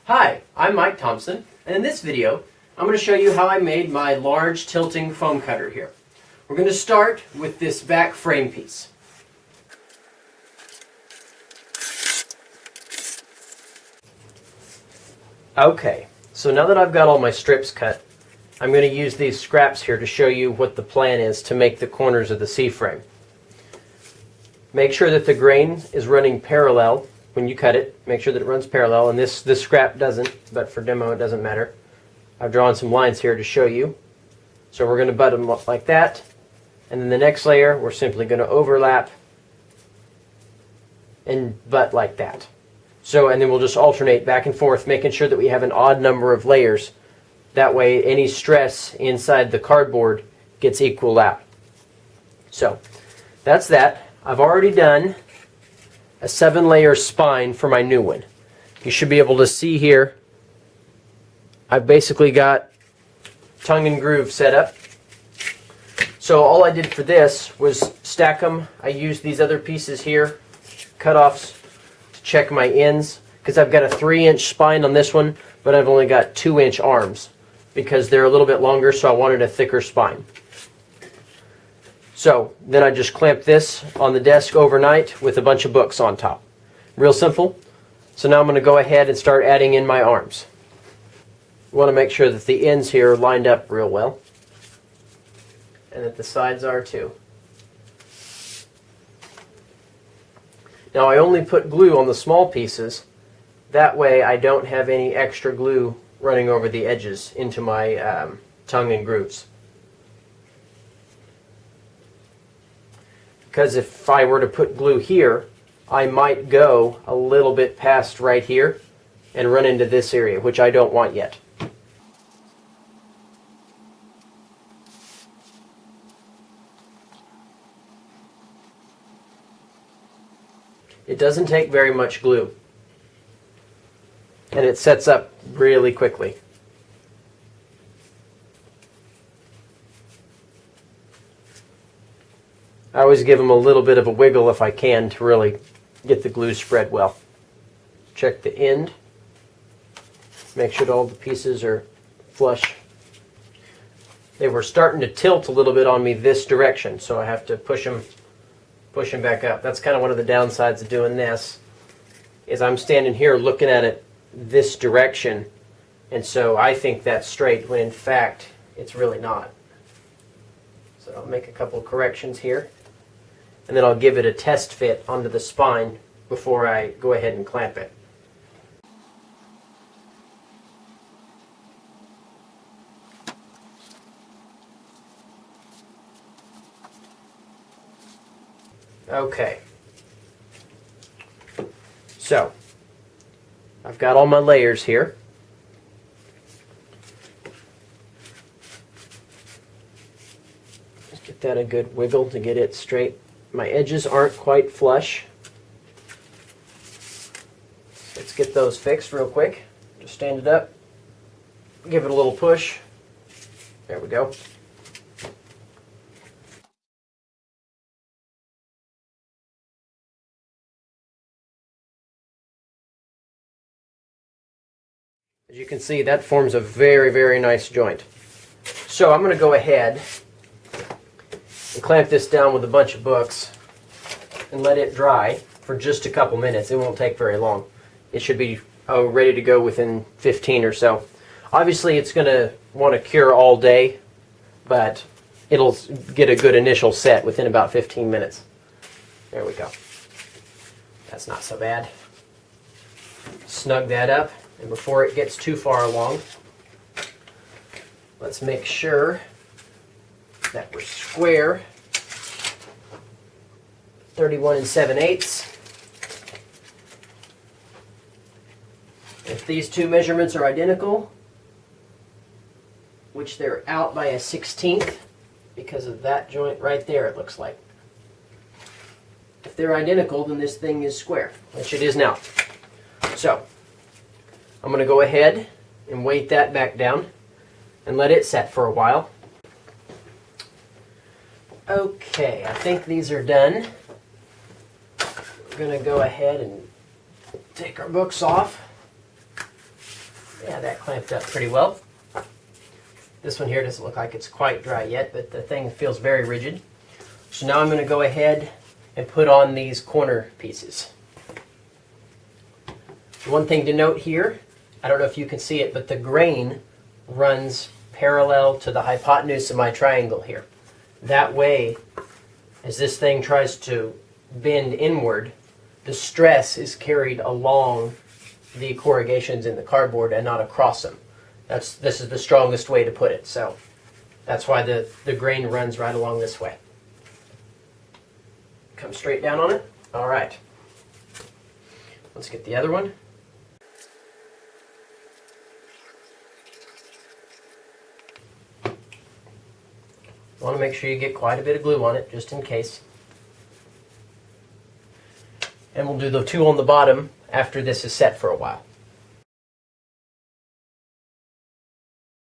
Hi, I'm Mike Thompson, and in this video I'm going to show you how I made my large tilting foam cutter here. We're going to start with this back frame piece. Okay, so now that I've got all my strips cut, I'm going to use these scraps here to show you what the plan is to make the corners of the C-frame. Make sure that the grain is running parallel when you cut it. Make sure that it runs parallel, and this scrap doesn't, but for demo it doesn't matter. I've drawn some lines here to show you. So we're going to butt them up like that, and then the next layer we're simply going to overlap and butt like that. So, and then we'll just alternate back and forth, making sure that we have an odd number of layers. That way any stress inside the cardboard gets equaled out. So that's that. I've already done a 7-layer spine for my new one. You should be able to see here I've basically got tongue and groove set up. So all I did for this was stack them. I used these other pieces here, cutoffs, to check my ends, because I've got a 3-inch spine on this one, but I've only got 2-inch arms because they're a little bit longer, so I wanted a thicker spine. So then I just clamped this on the desk overnight with a bunch of books on top. Real simple. So now I'm going to go ahead and start adding in my arms. You want to make sure that the ends here are lined up real well, and that the sides are too. Now I only put glue on the small pieces. That way I don't have any extra glue running over the edges into my tongue and grooves. Because if I were to put glue here, I might go a little bit past right here and run into this area, which I don't want yet. It doesn't take very much glue, and it sets up really quickly. I always give them a little bit of a wiggle if I can to really get the glue spread well. Check the end. Make sure that all the pieces are flush. They were starting to tilt a little bit on me this direction, so I have to push them back up. That's kind of one of the downsides of doing this, is I'm standing here looking at it this direction, and so I think that's straight when in fact it's really not. So I'll make a couple of corrections here, and then I'll give it a test fit onto the spine before I go ahead and clamp it. Okay, so I've got all my layers here. Just get that a good wiggle to get it straight. My edges aren't quite flush. Let's get those fixed real quick. Just stand it up, give it a little push. There we go. As you can see, that forms a very, very nice joint. So I'm going to go ahead and clamp this down with a bunch of books and let it dry for just a couple minutes. It won't take very long. It should be ready to go within 15 or so. Obviously it's going to want to cure all day, but it'll get a good initial set within about 15 minutes. There we go. That's not so bad. Snug that up. And before it gets too far along, let's make sure that we're square. 31 7/8. If these two measurements are identical, which they're out by a 1/16 because of that joint right there, it looks like. If they're identical, then this thing is square, which it is now. So I'm going to go ahead and weight that back down and let it set for a while. Okay, I think these are done. We're going to go ahead and take our books off. Yeah, that clamped up pretty well. This one here doesn't look like it's quite dry yet, but the thing feels very rigid. So now I'm going to go ahead and put on these corner pieces. One thing to note here, I don't know if you can see it, but the grain runs parallel to the hypotenuse of my triangle here. That way, as this thing tries to bend inward, the stress is carried along the corrugations in the cardboard and not across them. This is the strongest way to put it, so that's why the grain runs right along this way. Come straight down on it. All right. Let's get the other one. You want to make sure you get quite a bit of glue on it, just in case. And we'll do the two on the bottom after this is set for a while.